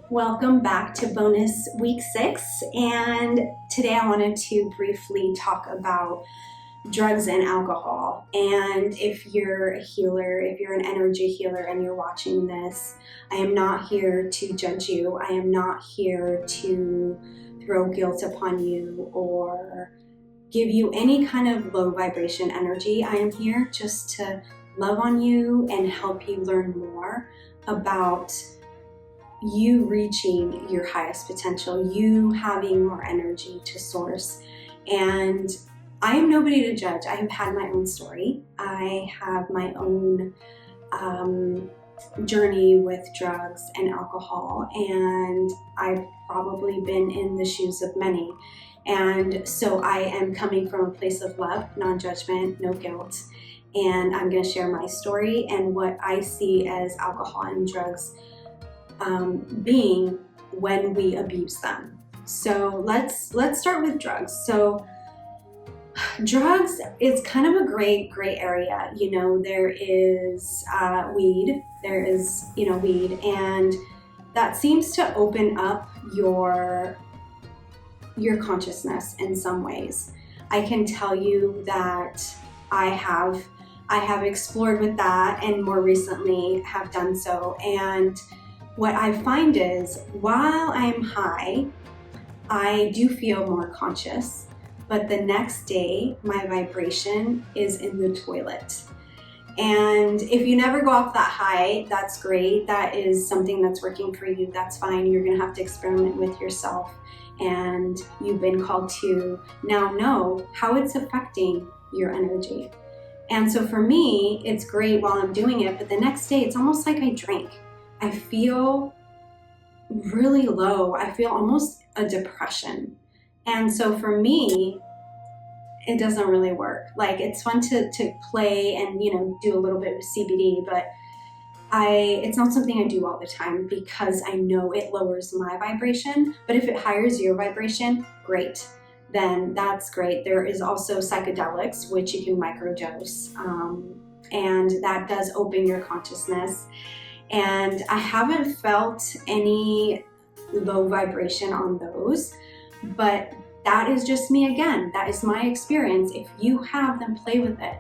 Welcome back to bonus week 6, and today I wanted to briefly talk about drugs and alcohol. And if you're a healer, if you're an energy healer and you're watching this, I am not here to judge you. I am not here to throw guilt upon you or give you any kind of low vibration energy. I am here just to love on you and help you learn more about you reaching your highest potential, you having more energy to source. And I am nobody to judge. I have had my own story. I have my own journey with drugs and alcohol, and I've probably been in the shoes of many. And so I am coming from a place of love, non-judgment, no guilt. And I'm going to share my story and what I see as alcohol and drugs being when we abuse them. So let's start with drugs. So drugs is kind of a gray area. You know, there is weed. There is weed, and that seems to open up your consciousness in some ways. I can tell you that I have explored with that, and more recently have done so. And what I find is, while I'm high, I do feel more conscious, but the next day, my vibration is in the toilet. And if you never go off that high, that's great. That is something that's working for you. That's fine. You're gonna have to experiment with yourself. And you've been called to now know how it's affecting your energy. And so for me, it's great while I'm doing it, but the next day, it's almost like I drank. I feel really low. I feel almost a depression. And so for me, it doesn't really work. Like, it's fun to play and, do a little bit of CBD, but it's not something I do all the time because I know it lowers my vibration. But if it higher your vibration, great. Then that's great. There is also psychedelics, which you can microdose. And that does open your consciousness. And I haven't felt any low vibration on those, but that is just me again. That is my experience. If you have them, play with it.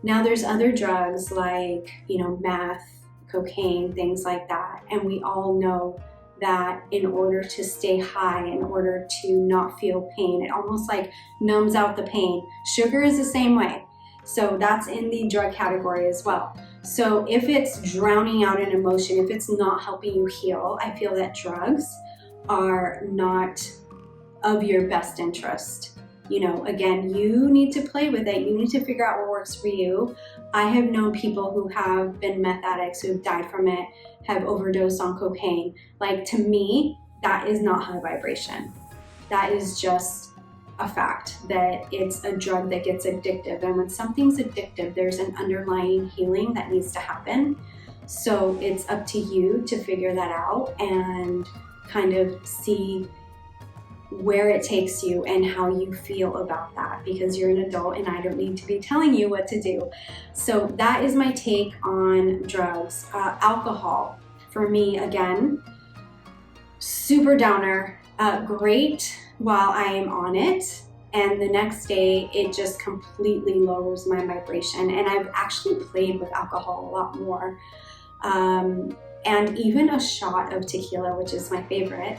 Now there's other drugs like, meth, cocaine, things like that. And we all know that in order to stay high, in order to not feel pain, it almost like numbs out the pain. Sugar is the same way. So that's in the drug category as well. So if it's drowning out an emotion, if it's not helping you heal, I feel that drugs are not of your best interest. Again, you need to play with it. You need to figure out what works for you. I have known people who have been meth addicts, who have died from it, have overdosed on cocaine. Like, to me, that is not high vibration. That is just a fact that it's a drug that gets addictive. And when something's addictive, there's an underlying healing that needs to happen. So it's up to you to figure that out and kind of see where it takes you and how you feel about that, because you're an adult and I don't need to be telling you what to do. So that is my take on drugs. Alcohol, for me, again, super downer. Great while I am on it, and the next day it just completely lowers my vibration. And I've actually played with alcohol a lot more, and even a shot of tequila, which is my favorite,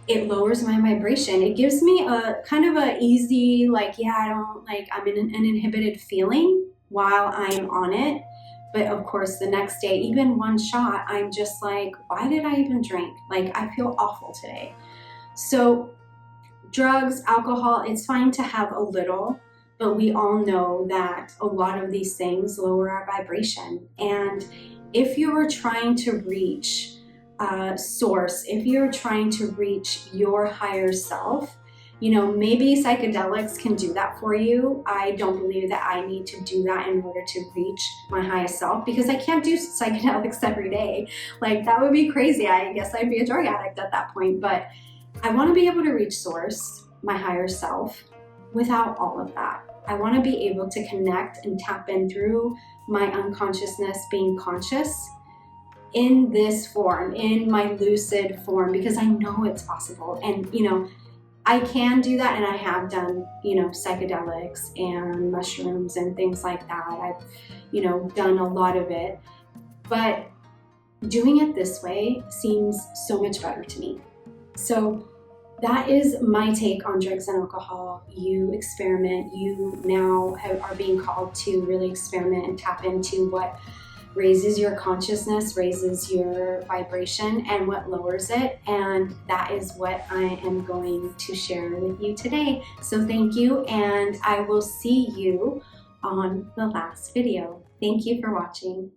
it lowers my vibration. It gives me a kind of a easy, I'm in an inhibited feeling while I'm on it. But of course, the next day, even one shot, I'm just like, why did I even drink? Like, I feel awful today. So drugs, alcohol, it's fine to have a little, but we all know that a lot of these things lower our vibration. And if you are trying to reach source, if you're trying to reach your higher self, maybe psychedelics can do that for you. I don't believe that I need to do that in order to reach my highest self, because I can't do psychedelics every day. Like, that would be crazy. I guess I'd be a drug addict at that point. But I want to be able to reach source, my higher self, without all of that. I want to be able to connect and tap in through my unconsciousness being conscious in this form, in my lucid form, because I know it's possible. And, you know, I can do that, and I have done, you know, psychedelics and mushrooms and things like that. I've, you know, done a lot of it, but doing it this way seems so much better to me. So that is my take on drugs and alcohol. You experiment. You now are being called to really experiment and tap into what raises your consciousness, raises your vibration, and what lowers it. And that is what I am going to share with you today. So thank you, and I will see you on the last video. Thank you for watching.